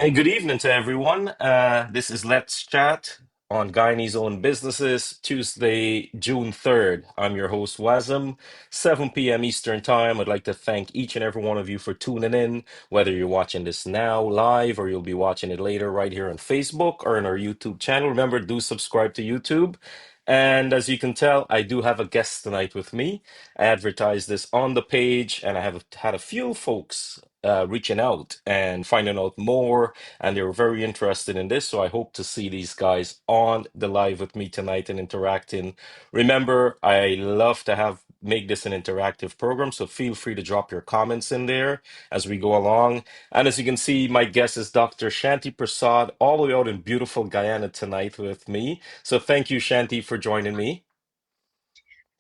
And good evening to everyone. This is Let's Chat on Guyanese Own Businesses, Tuesday, June 3rd. I'm your host, Wazam, 7 p.m. Eastern Time. I'd like to thank each and every one of you for tuning in, whether you're watching this now live or you'll be watching it later right here on Facebook or in our YouTube channel. Remember, do subscribe to YouTube. And as you can tell, I do have a guest tonight with me. I advertised this on the page, and I have had a few folks reaching out and finding out more, and they were very interested in this. So I hope to see these guys on the live with me tonight and interacting. Remember, I love to have make this an interactive program, so feel free to drop your comments in there as we go along. And as you can see, my guest is Dr. Shanti Persaud, all the way out in beautiful Guyana tonight with me. So thank you, Shanti, for joining me.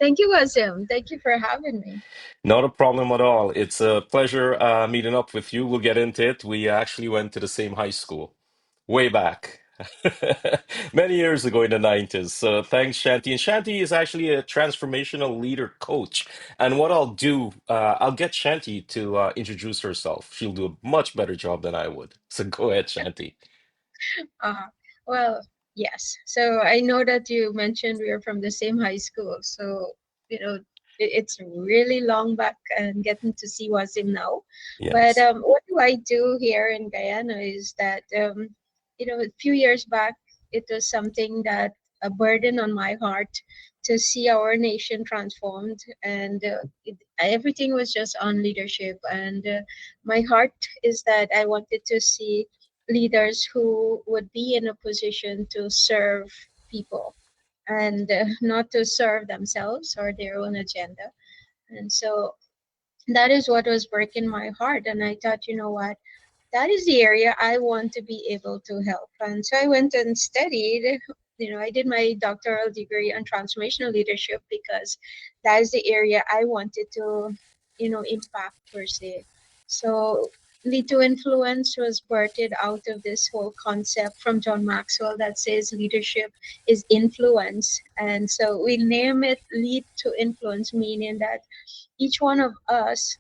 Thank you, Azim. Thank you for having me. Not a problem at all. It's a pleasure meeting up with you. We'll get into it. We actually went to the same high school way back. Many years ago in the 90s. So thanks, Shanti. And Shanti is actually a transformational leader coach. And what I'll do, I'll get Shanti to introduce herself. She'll do a much better job than I would. So go ahead, Shanti. Uh, well, yes. So I know that you mentioned we are from the same high school. So, it's really long back and getting to see Wasim now. But Yes. what do I do here in Guyana is that, a few years back, it was something that a burden on my heart to see our nation transformed. And everything was just on leadership. And my heart is that I wanted to see leaders who would be in a position to serve people and not to serve themselves or their own agenda. And so that is what was breaking my heart. And I thought, you know what? That is the area I want to be able to help. And so I went and studied. I did my doctoral degree on transformational leadership because that is the area I wanted to, impact per se. So lead to influence was birthed out of this whole concept from John Maxwell that says leadership is influence. And so we name it lead to influence, meaning that each one of us,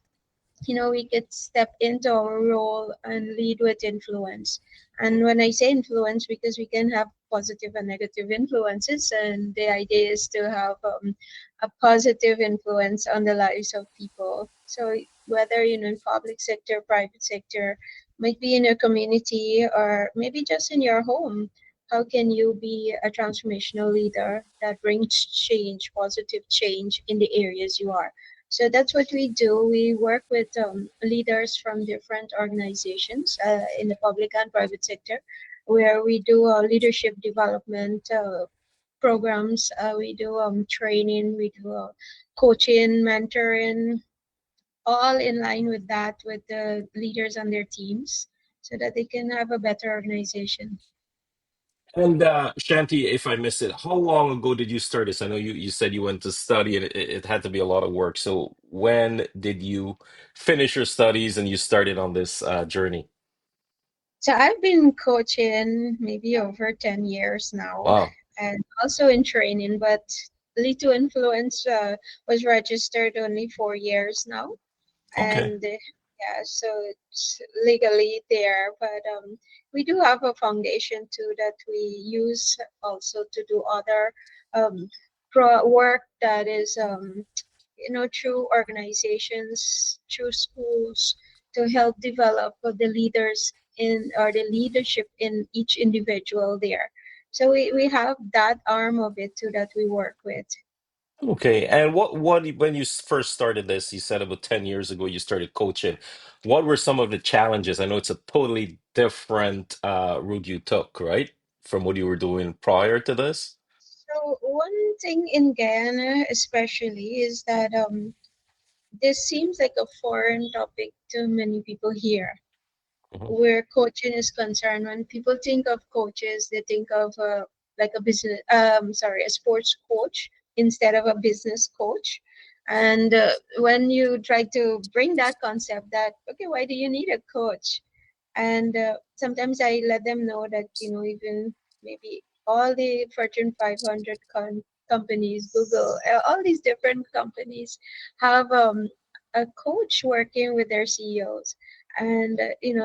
we could step into our role and lead with influence. And when I say influence, because we can have positive and negative influences, and the idea is to have a positive influence on the lives of people. So whether in public sector, private sector, might be in a community, or maybe just in your home. How can you be a transformational leader that brings change, positive change in the areas you are? So that's what we do. We work with leaders from different organizations in the public and private sector, where we do leadership development programs. We do training, we do coaching, mentoring, all in line with that, with the leaders and their teams, so that they can have a better organization. And Shanti, if I missed it, how long ago did you start this? I know you said you went to study and it had to be a lot of work. So when did you finish your studies and you started on this journey? So I've been coaching maybe over 10 years now Wow. and also in training, but Lead to Influence was registered only 4 years now. Okay. And yeah, so it's legally there. But we do have a foundation too that we use also to do other um, work that is through organizations, through schools, to help develop the leaders in or the leadership in each individual there. So we have that arm of it too that we work with. Okay. And what when you first started this, you said about 10 years ago you started coaching. What were some of the challenges? I know it's a totally different route you took, right? From what you were doing prior to this. So one thing in Guyana especially is that this seems like a foreign topic to many people here. Mhm. Where coaching is concerned, when people think of coaches, they think of like a business, sorry, a sports coach instead of a business coach. And when you try to bring that concept, that okay, why do you need a coach? And sometimes I let them know that even maybe all the Fortune 500 companies, Google, all these different companies have a coach working with their CEOs, and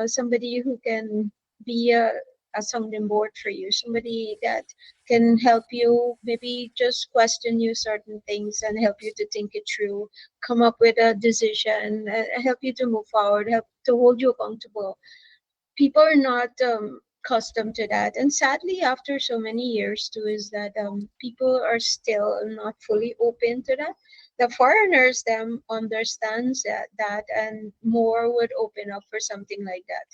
somebody who can. be a sounding board for you, somebody that can help you, maybe just question you certain things and help you to think it through, come up with a decision, help you to move forward, help to hold you accountable. People are not accustomed to that, and sadly after so many years too, is that people are still not fully open to that. The foreigners them understands that and more would open up for something like that,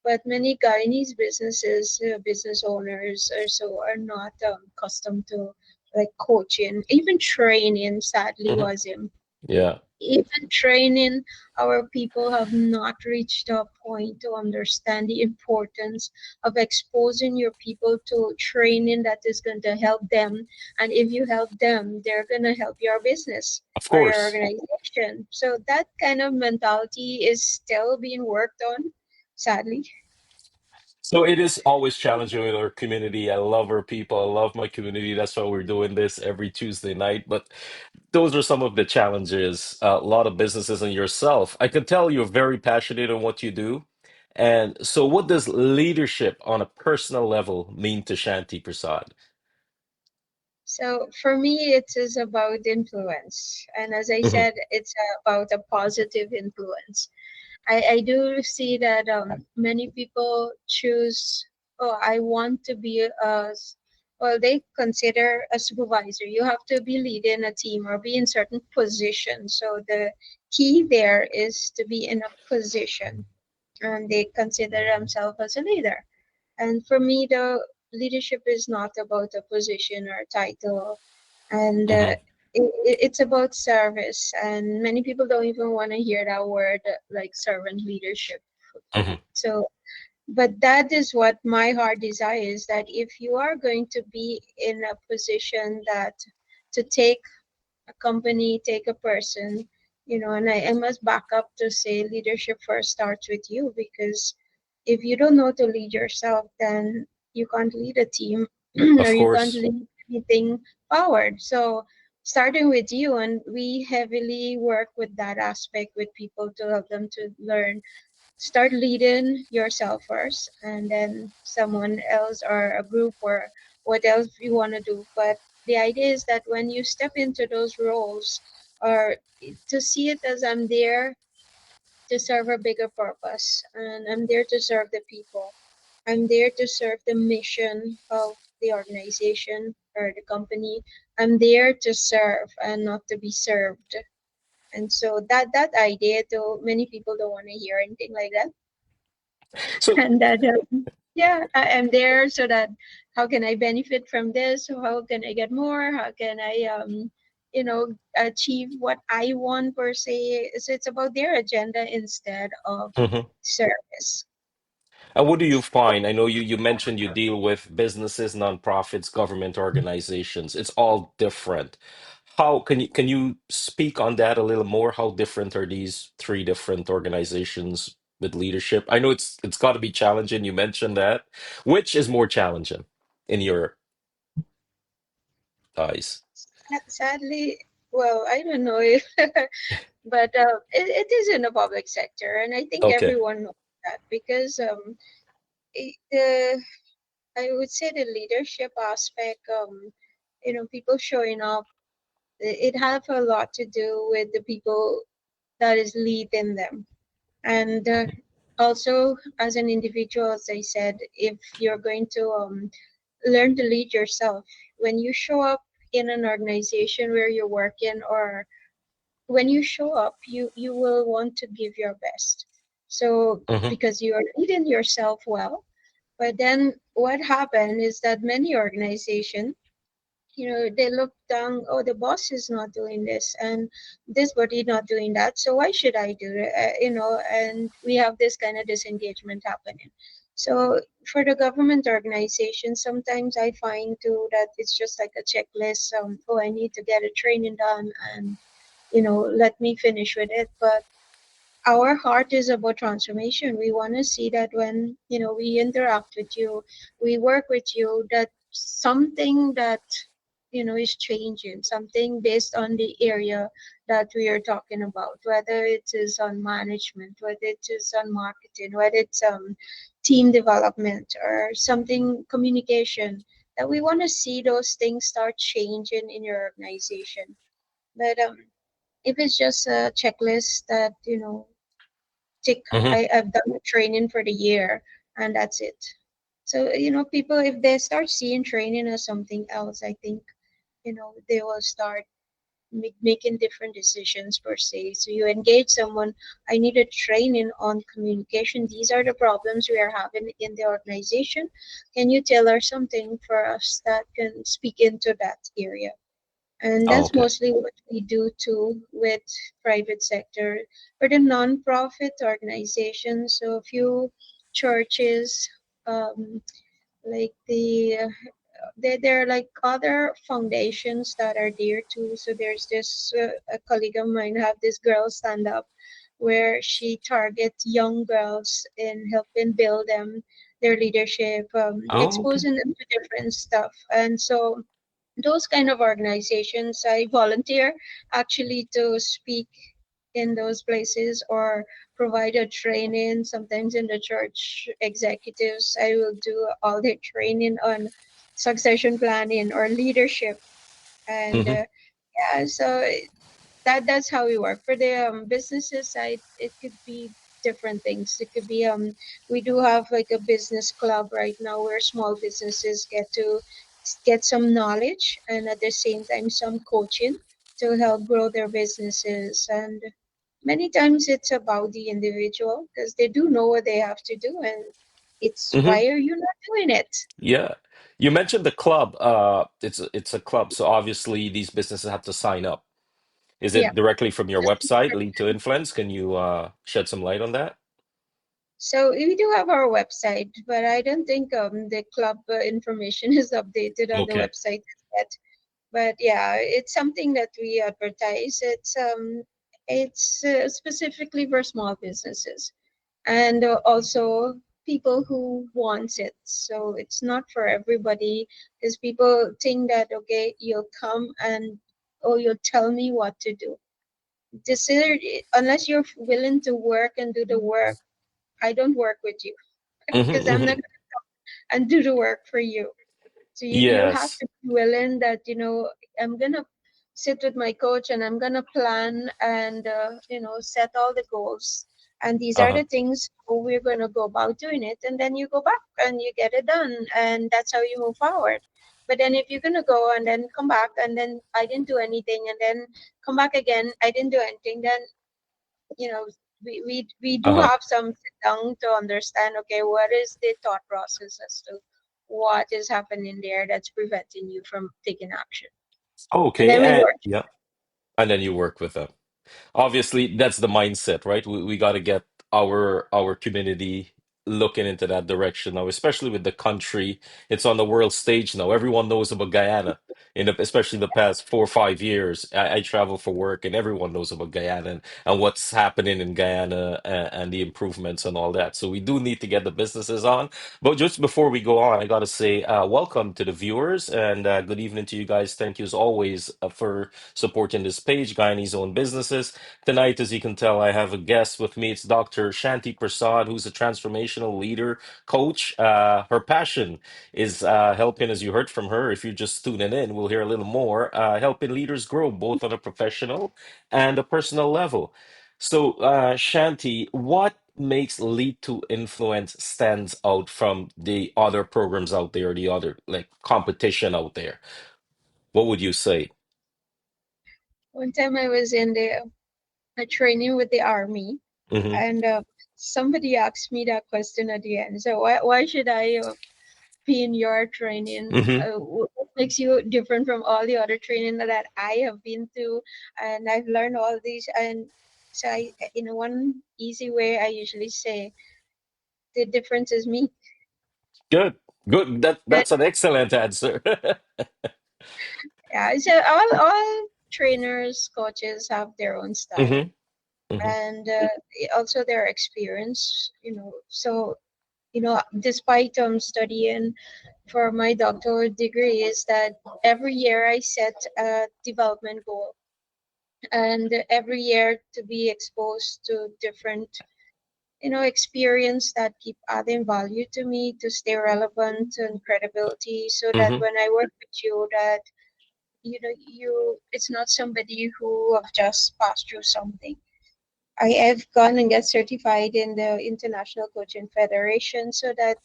but many Guyanese businesses, business owners also are not accustomed to like coaching, even training. Sadly, Hmm. was him. Yeah, Even training, our people have not reached a point to understand the importance of exposing your people to training that is going to help them. And if you help them, they're going to help your business of or your course. organization. So that kind of mentality is still being worked on, sadly. So it is always challenging with our community. I love our people. I love my community. That's why we're doing this every Tuesday night. But those are some of the challenges. A lot of businesses and yourself. I can tell you're very passionate on what you do. And so, what does leadership on a personal level mean to Shanti Prasad? So for me, it is about influence. And as I Hmm. said, it's about a positive influence. I do see that many people choose, oh, I want to be well, they consider a supervisor. You have to be leading a team or be in certain position. So the key there is to be in a position, and they consider themselves as a leader. And for me, the leadership is not about a position or a title, and Hmm. it's about service. And many people don't even want to hear that word, like servant leadership. Hmm. So, but that is what my heart desires, that if you are going to be in a position that to take a company, take a person, and I must back up to say leadership first starts with you, because if you don't know to lead yourself, then you can't lead a team or Of you can't course. lead anything forward. So starting with you, and we heavily work with that aspect with people to help them to learn. Start leading yourself first, and then someone else or a group or what else you want to do. But the idea is that when you step into those roles, or to see it as I'm there to serve a bigger purpose, and I'm there to serve the people. I'm there to serve the mission of the organization or the company. I'm there to serve and not to be served. And so that idea, though many people don't want to hear anything like that. So, And that yeah, I am there so that how can I benefit from this? How can I get more? How can I achieve what I want per se? So it's about their agenda instead of mhm. service. And what do you find? I know you mentioned you deal with businesses, nonprofits, government organizations. It's all different. How can you speak on that a little more? How different are these three different organizations with leadership? I know it's got to be challenging. You mentioned that. Which is more challenging in your eyes? Sadly, well, I don't know if, but it is in the public sector, and I think Okay. everyone knows that, because the I would say the leadership aspect, people showing up, it have a lot to do with the people that is leading them. And also, as an individual, as I said, if you're going to learn to lead yourself, when you show up in an organization where you're working, or when you show up, you will want to give your best. So Hmm. because you are leading yourself well. But then what happened is that many organizations, they look down, oh, the boss is not doing this, and this body not doing that, so why should I do it? And we have this kind of disengagement happening. So for the government organization, sometimes I find too that it's just like a checklist. Oh, I need to get a training done, and let me finish with it. But our heart is about transformation. We want to see that when we interact with you, we work with you, that something that is changing, something based on the area that we are talking about, whether it is on management, whether it is on marketing, whether it's team development or something communication, that we want to see those things start changing in your organization. But if it's just a checklist that, tick, Hmm. I've done the training for the year and that's it. So, people, if they start seeing training as something else, I think, they will start making different decisions per se. So you engage someone, I need a training on communication. These are the problems we are having in the organization. Can you tailor something for us that can speak into that area? And Oh, that's okay. mostly what we do too with private sector or the non-profit organizations. So a few churches, um, like there are like other foundations that are there too. So there's this a colleague of mine have this girl stand up where she targets young girls in helping build them their leadership, Oh, okay. exposing them to different stuff. And so those kind of organizations, I volunteer actually to speak in those places or provide a training. Sometimes in the church executives, I will do all the training on succession planning or leadership. And Hmm. yeah, so that's how we work. For the businesses side, it could be different things. It could be we do have like a business club right now where small businesses get to get some knowledge and at the same time some coaching to help grow their businesses. And many times it's about the individual because they do know what they have to do, and it's Hmm. why are you not doing it? Yeah. You mentioned the club. It's a club, so obviously these businesses have to sign up. Is Yeah. it directly from your website, Lead to Influence? Can you shed some light on that? So we do have our website, but I don't think the club information is updated on the Okay. website yet. But yeah, it's something that we advertise. It's specifically for small businesses and also people who wants it. So it's not for everybody because people think that okay, you'll come and oh, you'll tell me what to do. This is, unless you're willing to work and do the work, I don't work with you Hmm. because I'm not Hmm. gonna and do the work for you. So you have Yes. to be willing that I'm gonna sit with my coach and I'm gonna plan and set all the goals. And these are Uh-huh. the things how we're gonna go about doing it. And then you go back and you get it done, and that's how you move forward. But then if you're gonna go and then come back and then I didn't do anything and then come back again, I didn't do anything, then you know we do Uh-huh. have some sit down to understand okay what is the thought process as to what is happening there that's preventing you from taking action, and Okay. then we And work. yeah. And then you work with them. Obviously that's the mindset, right? We got to get our community looking into that direction now, especially with the country. It's on the world stage now. Everyone knows about Guyana. Especially the past 4 or 5 years, I travel for work, and everyone knows about Guyana and what's happening in Guyana and the improvements and all that. So we do need to get the businesses on. But just before we go on, I got to say welcome to the viewers and good evening to you guys. Thank you as always for supporting this page, Guyanese owned businesses. Tonight, as you can tell, I have a guest with me. It's Dr. Shanti Persaud, who's a transformational leader coach. Her passion is helping, as you heard from her, if you're just tuning in, we'll hear a little more, helping leaders grow both on a professional and a personal level. So, Shanti, what makes Lead to Influence stands out from the other programs out there, the other like competition out there? What would you say? One time I was in the a training with the army, Hmm. and somebody asked me that question at the end, so why should I be in your training? Hmm. What makes you different from all the other training that I have been through, and I've learned all these. And so in one easy way I usually say the difference is me. Good, good. And That's an excellent answer. yeah, so all trainers, coaches have their own style Hmm. Hmm. and also their experience. So despite studying for my doctoral degree, is that every year I set a development goal, and every year to be exposed to different experience that keep adding value to me to stay relevant and credibility, so that Hmm. when I work with you, that it's not somebody who have just passed through something. I have gone and get certified in the International Coaching Federation, so that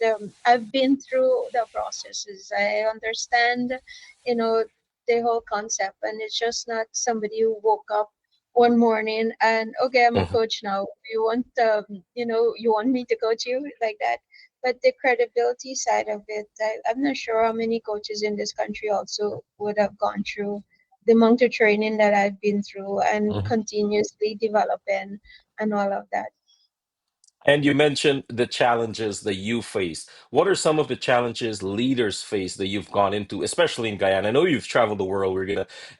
I've been through the processes. I understand, you know, the whole concept, and it's just not somebody who woke up one morning and, okay, I'm a Hmm. coach now. You want me to coach you like that. But the credibility side of it, I'm not sure how many coaches in this country also would have gone through the amount of training that I've been through and Hmm. continuously developing and all of that. And you mentioned the challenges that you faced. What are some of the challenges leaders face that you've gone into, especially in Guyana? I know you've traveled the world.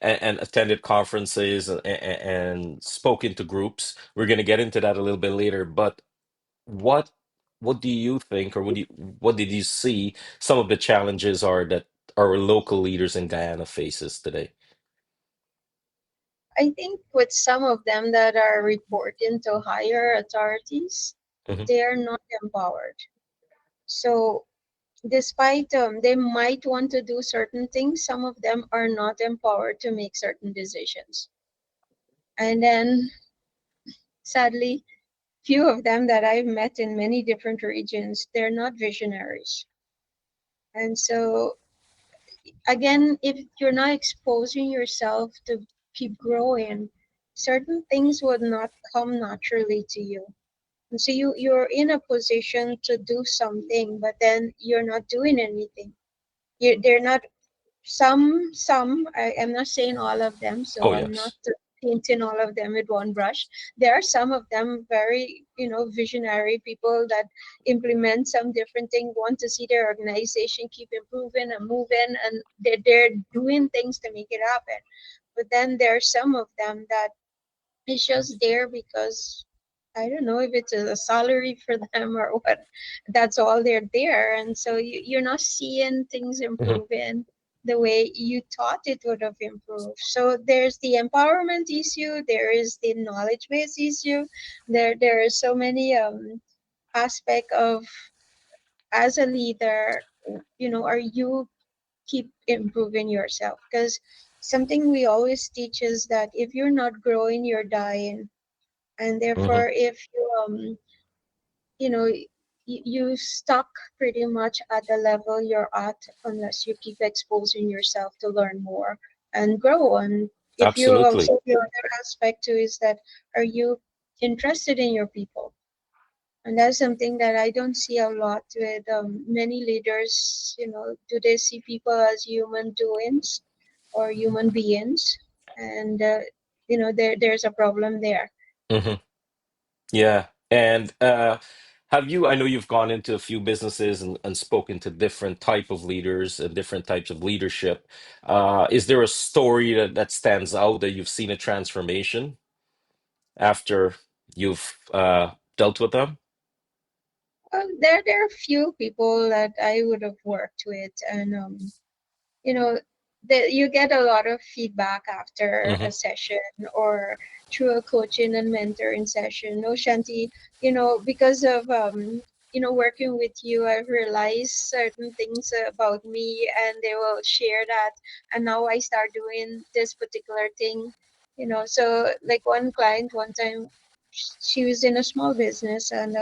And attended conferences and spoken to groups. We're gonna get into that a little bit later. But what what do you think, or what did you see some of the challenges are that our local leaders in Guyana faces today? I think with some of them that are reporting to higher authorities, Hmm. they are not empowered. So despite they might want to do certain things, some of them are not empowered to make certain decisions. And then sadly, few of them that I've met in many different regions, they're not visionaries. And so again, if you're not exposing yourself to keep growing, certain things would not come naturally to you. And so you're in a position to do something, but then you're not doing anything. They're not some. I'm not saying all of them, so Oh, I'm not yes. painting all of them with one brush. There are some of them very, visionary people that implement some different thing, want to see their organization keep improving and moving, and they're doing things to make it happen. But then there are some of them that it's just there because I don't know if it's a salary for them or what. That's all they're there. And so you're not seeing things Hmm. improving the way you thought it would have improved. So there's the empowerment issue, there is the knowledge base issue. There are so many aspect of, as a leader, are you keep improving yourself? Because something we always teach is that if you're not growing, you're dying. And Hmm. therefore, if you know you stuck pretty much at the level you're at unless you keep exposing yourself to learn more and grow. And if you Absolutely. also, the other aspect too is that, are you interested in your people? And that's something that I don't see a lot with many leaders. Do they see people as human doings or human beings? And there's a problem there. Hmm. Yeah. And have you, I know you've gone into a few businesses and spoken to different type of leaders and different types of leadership. Is there a story that stands out that you've seen a transformation after you've dealt with them? Well, there are few people that I would have worked with, and you know that you get a lot of feedback after a Hmm. session or through a coaching and mentoring session. No, Shanti, because of working with you, I've realized certain things about me, and they will share that, and now I start doing this particular thing. So like one client one time, she was in a small business, and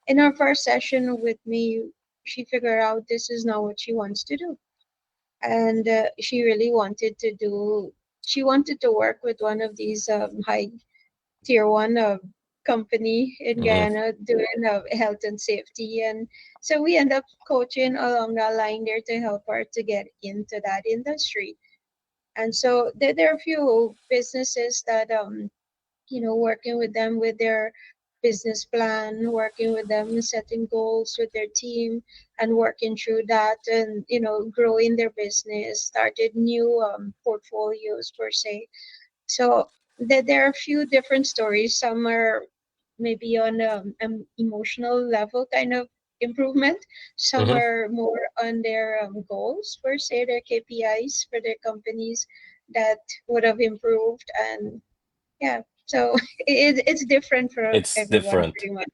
in our first session with me, she figured out this is not what she wants to do. And she wanted to work with one of these high tier one company in Hmm. Guyana doing health and safety. And so we end up coaching along that line there to help her to get into that industry. And so there are a few businesses that working with them with their business plan, working with them, setting goals with their team, and working through that, and growing their business, started new portfolios per se. So there are a few different stories. Some are maybe on an emotional level kind of improvement. Some Hmm. are more on their goals per se, their KPIs for their companies that would have improved. And yeah, so it's different for It's everyone different. pretty much.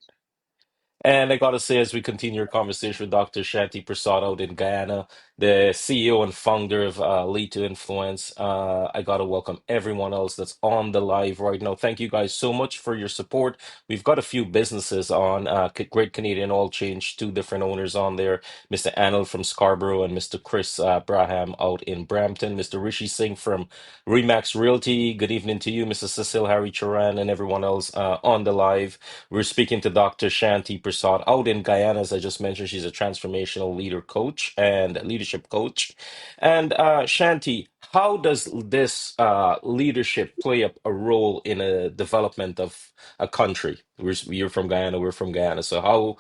And I gotta say, as we continue our conversation with Dr. Shanti Persaud out in Guyana, the CEO and founder of Lead to Influence, I gotta welcome everyone else that's on the live right now. Thank you guys so much for your support. We've got a few businesses on Great Canadian Oil Change, two different owners on there, Mr. Anil from Scarborough and Mr. Chris Braham out in Brampton, Mr. Rishi Singh from Remax Realty. Good evening to you, Mr. Cecil Harry Charan, and everyone else on the live. We're speaking to Dr. Shanti Prasad out in Guyana. As I just mentioned, she's a transformational leader coach and leadership coach. And Shanti, how does this leadership play a role in a development of a country? You're from Guyana, we're from Guyana. So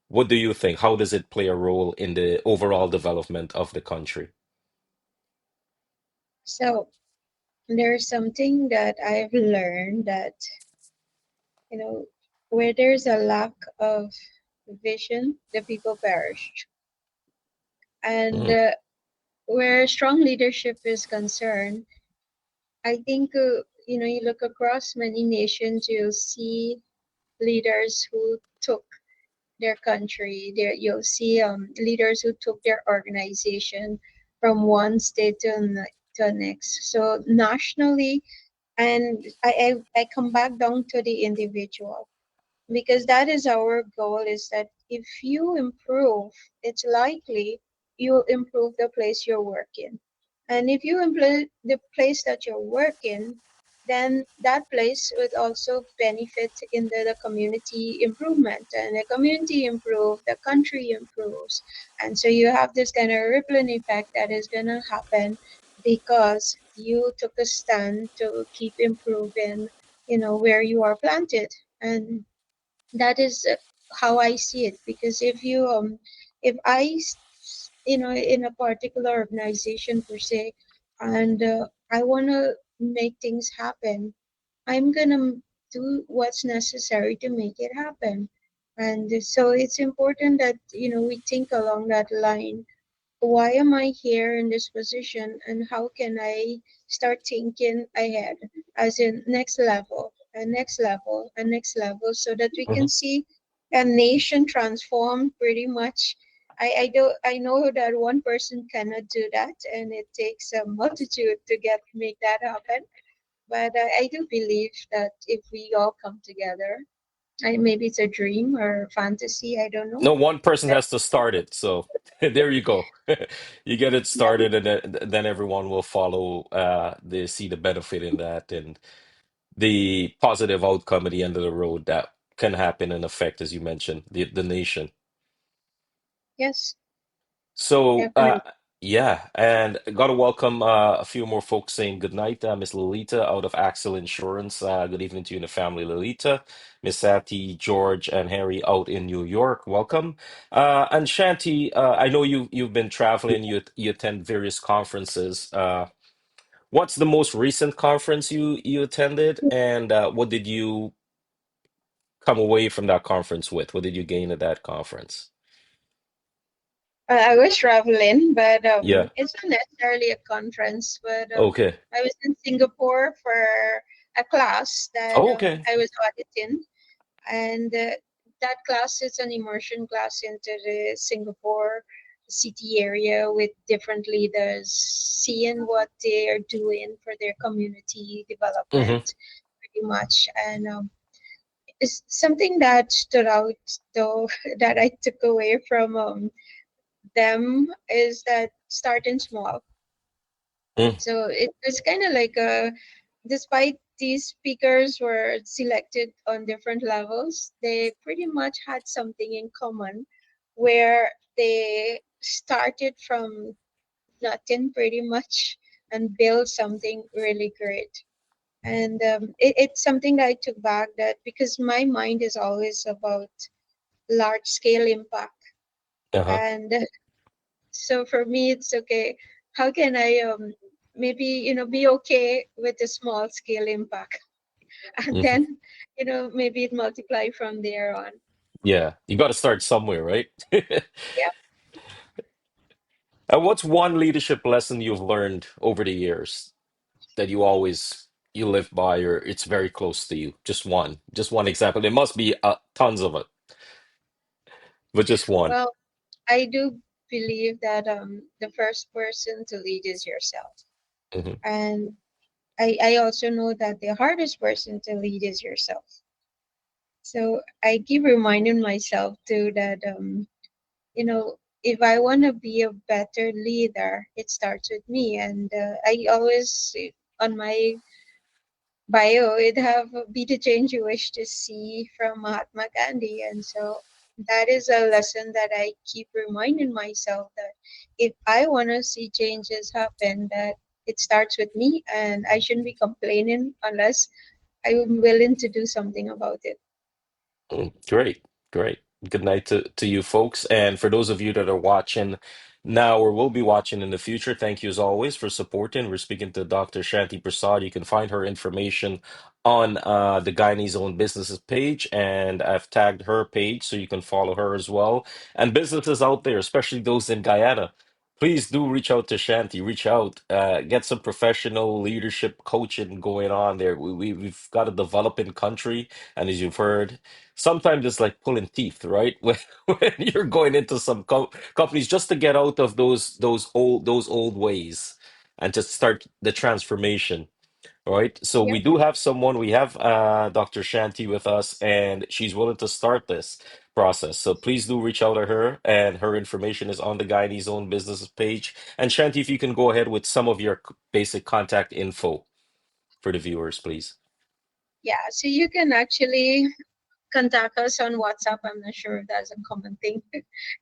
what do you think? How does it play a role in the overall development of the country? So there's something that I've learned that, where there's a lack of vision, the people perish. And Mm, where strong leadership is concerned, I think, you look across many nations, you'll see leaders who took their country. There, you'll see leaders who took their organization from one state to the next. So nationally, and I come back down to the individual, because that is our goal, is that if you improve, it's likely you'll improve the place you're working. And if you improve the place that you're working, then that place would also benefit in the community improvement, and the community improve, the country improves. And so you have this kind of rippling effect that is going to happen because you took a stand to keep improving, where you are planted. And that is how I see it. Because if in a particular organization per se, and I want to make things happen, I'm gonna do what's necessary to make it happen. And so it's important that we think along that line. Why am I here in this position, and how can I start thinking ahead, as in next level and next level and next level, so that we can mhm. see a nation transform pretty much. I know that one person cannot do that, and it takes a multitude to get make that happen. But I do believe that if we all come together, maybe it's a dream or fantasy, I don't know. No, one person That, has to start it. So there you go. You get it yeah, started, and then everyone will follow. They see the benefit in that and the positive outcome at the end of the road that can happen and affect, as you mentioned, the nation. yes, So, definitely. yeah, and got to welcome a few more folks saying good night. Miss Lolita out of Axel Insurance. Good evening to you and the family, Lolita. Miss Sati, George, and Harry out in New York. Welcome. And Shanti, I know you've been traveling. You attend various conferences. What's the most recent conference you attended, and what did you come away from that conference with? What did you gain at that conference? I was traveling, but Yeah. it's not necessarily a conference. But Okay. I was in Singapore for a class that Oh, okay. I was auditing, and that class is an immersion class into the Singapore city area with different leaders, seeing what they are doing for their community Mm-hmm. development, pretty much. And it's something that stood out, though, that I took away from them, is that starting small. Mm, So it's kind of like despite these speakers were selected on different levels, they pretty much had something in common, where they started from nothing pretty much and built something really great. And it's something that I took back, that because my mind is always about large scale impact. uh-huh. And so for me, it's okay. How can I maybe be okay with the small scale impact, and Hmm. then maybe it multiply from there on. Yeah, you got to start somewhere, right? Yeah. And what's one leadership lesson you've learned over the years that you live by, or it's very close to you? Just one example. There must be tons of it. but just one. Well, I do believe that the first person to lead is yourself. Hmm. And I also know that the hardest person to lead is yourself. So I keep reminding myself too that if I want to be a better leader, it starts with me. And I always on my bio it have be the change you wish to see from Mahatma Gandhi. And so that is a lesson that I keep reminding myself that if I want to see changes happen, that it starts with me, and I shouldn't be complaining unless I'm willing to do something about it. Great, great. Good night to you folks. And for those of you that are watching now or will be watching in the future, thank you as always for supporting. We're speaking to Dr. Shanti Prasad. You can find her information on the Guyanese Own Businesses page, and I've tagged her page so you can follow her as well. And businesses out there, especially those in Guyana, please do reach out to Shanti. Reach out, get some professional leadership coaching going on there. We've got a developing country, and as you've heard, sometimes it's like pulling teeth, right? When you're going into some companies just to get out of those old ways and to start the transformation, right? So Yep. we do have someone, we have Dr. Shanti with us, and she's willing to start this process. So please do reach out to her, and her information is on the Guyanese Own Business page. And Shanti, if you can go ahead with some of your basic contact info for the viewers, please. Yeah, so you can actually contact us on WhatsApp. I'm not sure if that's a common thing,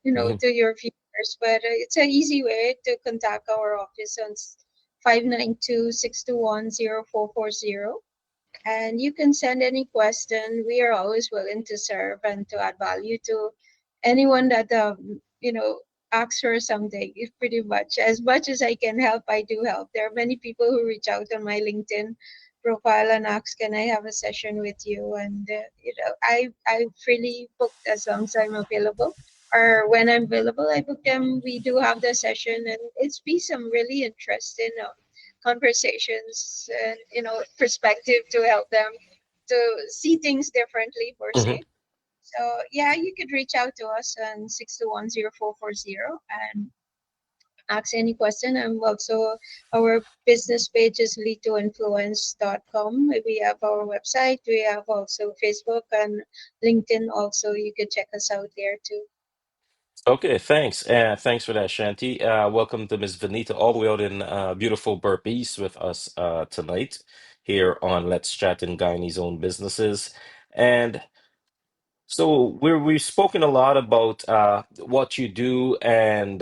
Mhm. to your viewers, but it's an easy way to contact our office on 592-621-0440. And you can send any question. We are always willing to serve and to add value to anyone that asks for something. If pretty much as I can help, I do help. There are many people who reach out on my LinkedIn profile and ask, "Can I have a session with you?" And I freely book as long as I'm available. Or when I'm available, I book them. We do have the session, and it's be some really interesting conversations and perspective to help them to see things differently per Mhm. se. So yeah, you could reach out to us on 621-0440 and ask any question. And also our business page is lead2influence.com. We have our website. We have also Facebook and LinkedIn also. You could check us out there too. Okay, thanks. Thanks for that, Shanti. Welcome to Miss Vanita, all the way out in beautiful Burpees with us tonight here on Let's Chat in Guyanese Own Businesses. And so we've spoken a lot about what you do and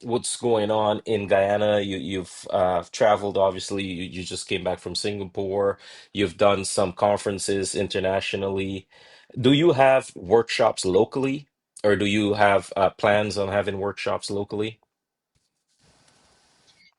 what's going on in Guyana. You've traveled, obviously. You just came back from Singapore. You've done some conferences internationally. Do you have workshops locally, or do you have plans on having workshops locally?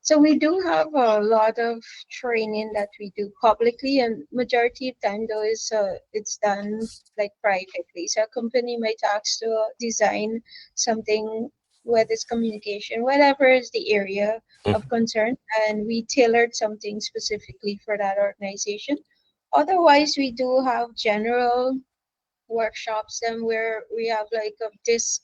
So we do have a lot of training that we do publicly, and majority of time though is it's done like privately. So a company might ask to design something, whether it's communication, whatever is the area of Mhm. concern, and we tailored something specifically for that organization. Otherwise, we do have general workshops and where we have like a DISC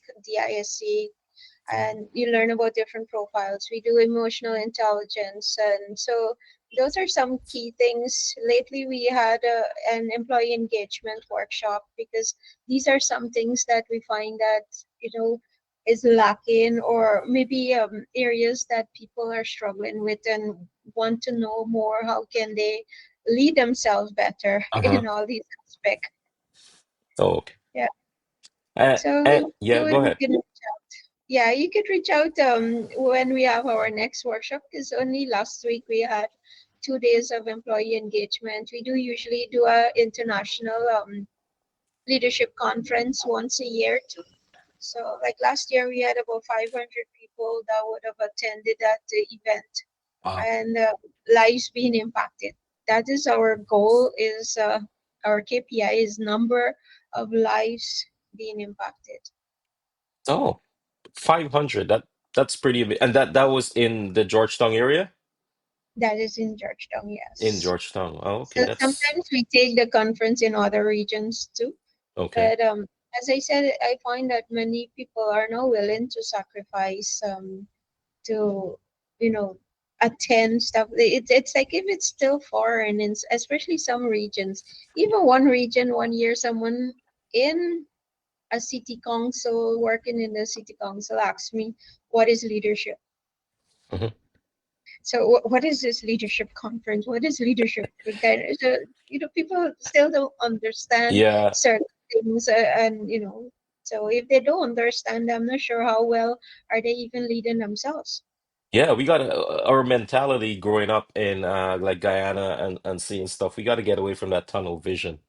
and you learn about different profiles. We do emotional intelligence, and so those are some key things. Lately, we had an employee engagement workshop because these are some things that we find that is lacking, or maybe areas that people are struggling with and want to know more. How can they lead themselves better Uh-huh. in all these aspects? Oh, okay. Yeah. Uh, So yeah, go you ahead. can yeah, you could reach out when we have our next workshop because only last week we had 2 days of employee engagement. We do usually do a international leadership conference once a year too. So like last year we had about 500 people that would have attended that event Wow. and lives being impacted. That is our goal is our KPI is number of lives being impacted. Oh, 500. That's pretty and that was in the Georgetown area? That is in Georgetown, In yes. Georgetown. Oh, okay, So that's sometimes we take the conference in other regions too. okay. But as I said, I find that many people are now willing to sacrifice to, you know, attend stuff. It's like if it's still foreign, and especially some regions, even one region, one year, someone in a city council, working in the city council, asked me, what is leadership? Mhm. So what is this leadership conference? What is leadership? So, people still don't understand Yeah, certain things, and so if they don't understand, I'm not sure how well are they even leading themselves. yeah, we got our mentality growing up in like Guyana and seeing stuff. We got to get away from that tunnel vision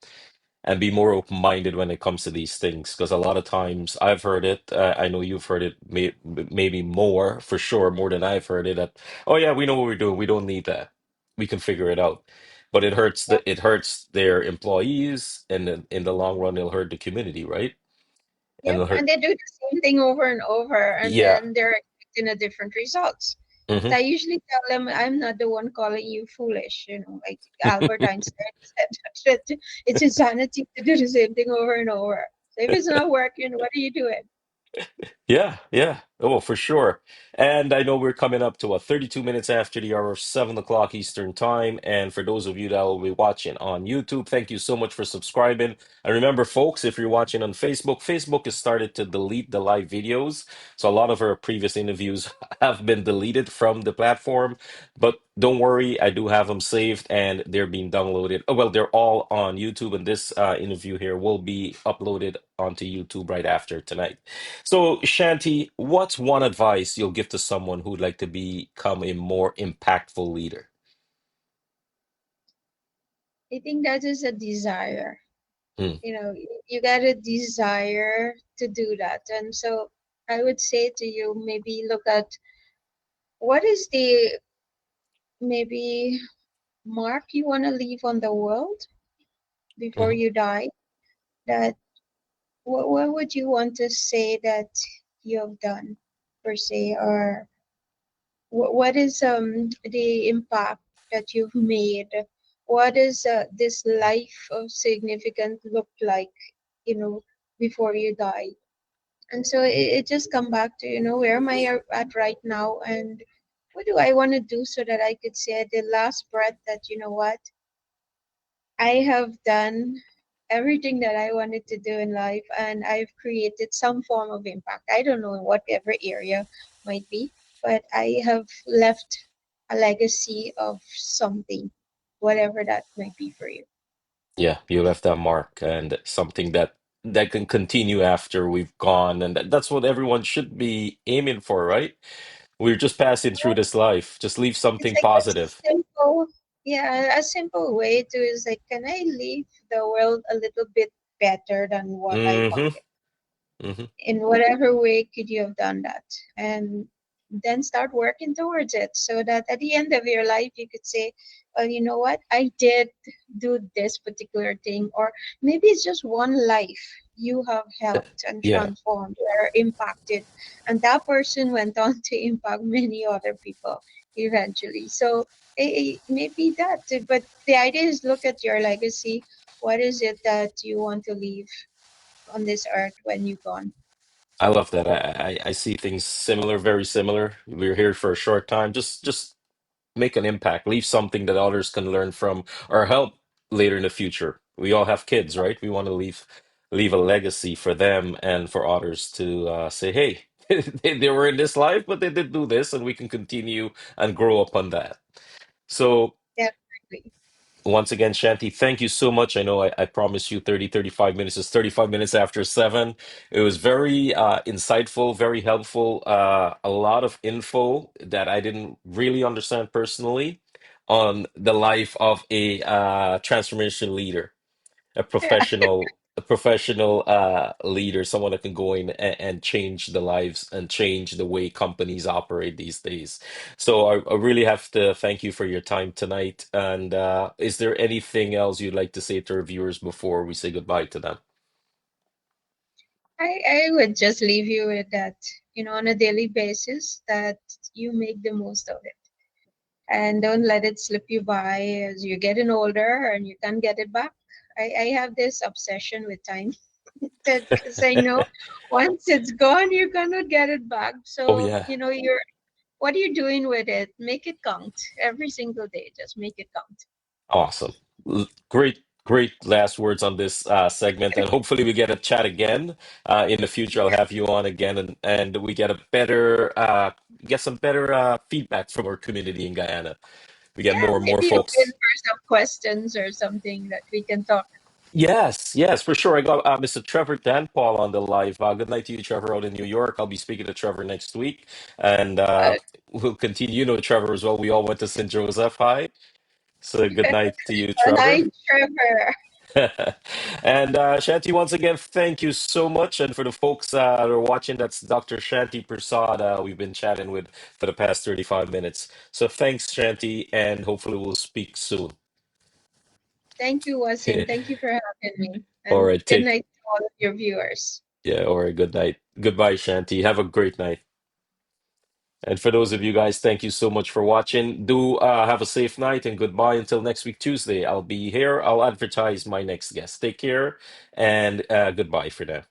and be more open-minded when it comes to these things. Because a lot of times I've heard it, I know you've heard it, maybe more for sure, more than I've heard it. That oh yeah, we know what we're doing. We don't need that. We can figure it out. But it hurts their employees, and in the long run, it'll hurt the community, right? And Yep, it'll and hurt. they do the same thing over and over, and Yeah. then they're expecting a different results. Hmm. So I usually tell them I'm not the one calling you foolish, like Albert Einstein said that it's insanity to do the same thing over and over. So if it's not working, what are you doing? Yeah, yeah. Oh, for sure. And I know we're coming up to 32 minutes after the hour of 7 o'clock Eastern time. And for those of you that will be watching on YouTube, thank you so much for subscribing. And remember, folks, if you're watching on Facebook, Facebook has started to delete the live videos. So a lot of our previous interviews have been deleted from the platform. But don't worry, I do have them saved and they're being downloaded. Oh, well, they're all on YouTube, and this interview here will be uploaded onto YouTube right after tonight. So, Shanti, what's one advice you'll give to someone who'd like to become a more impactful leader? I think that is a desire. Mm, You got a desire to do that. And so I would say to you, maybe look at what is the maybe mark you want to leave on the world before mhm, you die. That what would you want to say that you have done per se, or what is the impact that you've made? What is this life of significant look like, you know, before you die? And so it just come back to, where am I at right now, and what do I want to do so that I could say at the last breath that, what, I have done everything that I wanted to do in life, and I've created some form of impact. I don't know in whatever area might be, but I have left a legacy of something, whatever that might be for you. yeah, you left that mark and something that can continue after we've gone, and that's what everyone should be aiming for, right? We're just passing through this life. Just leave It's something like a positive. simple, yeah, a simple way to is like, can I leave the world a little bit better than what I Hmm. found it? Hmm. In whatever way could you have done that, and then start working towards it, so that at the end of your life you could say, well, you know what, I did do this particular thing. Or maybe it's just one life you have helped and Yeah, transformed or impacted, and that person went on to impact many other people eventually. So maybe that, but the idea is look at your legacy. What is it that you want to leave on this earth when you're gone? I love that. I see things similar, very similar. We're here for a short time. Just make an impact, leave something that others can learn from or help later in the future. We all have kids, right? We want to leave a legacy for them and for others to say, hey, they were in this life, but they did do this, and we can continue and grow upon that. So Definitely. once again, Shanti, thank you so much. I know I promised you 35 minutes. It's 35 minutes after 7. It was very insightful, very helpful. A lot of info that I didn't really understand personally on the life of a transformation leader, a professional leader, someone that can go in and change the lives and change the way companies operate these days. So I really have to thank you for your time tonight. And is there anything else you'd like to say to our viewers before we say goodbye to them? I would just leave you with that, on a daily basis, that you make the most of it and don't let it slip you by as you're getting older and you can't get it back. I have this obsession with time. Because I know once it's gone, you're gonna get it back. Oh So, yeah. you're what are you doing with it? Make it count every single day. Just make it count. Awesome. Great, great last words on this segment, and hopefully we get a chat again in the future. I'll Yeah, have you on again, and we get a better get some better feedback from our community in Guyana. We get yeah. more and more Maybe open folks. for some questions or something that we can talk. Yes, yes, for sure. I got Mr. Trevor Danpaul on the live. Good night to you, Trevor, out in New York. I'll be speaking to Trevor next week, and Uh, we'll continue. You know Trevor as well. We all went to St. Joseph High, so good night to you, Hi, Trevor. Trevor. And Shanti, once again, thank you so much. And for the folks that are watching, that's Dr. Shanti Persaud. We've been chatting with for the past 35 minutes. So thanks, Shanti, and hopefully we'll speak soon. Thank you, Wasim. Thank you for having me. All And right, good take night to all of your viewers. yeah, all right, good night. Goodbye, Shanti. Have a great night. And for those of you guys, thank you so much for watching. Do have a safe night and goodbye until next week, Tuesday. I'll be here. I'll advertise my next guest. Take care and goodbye for now.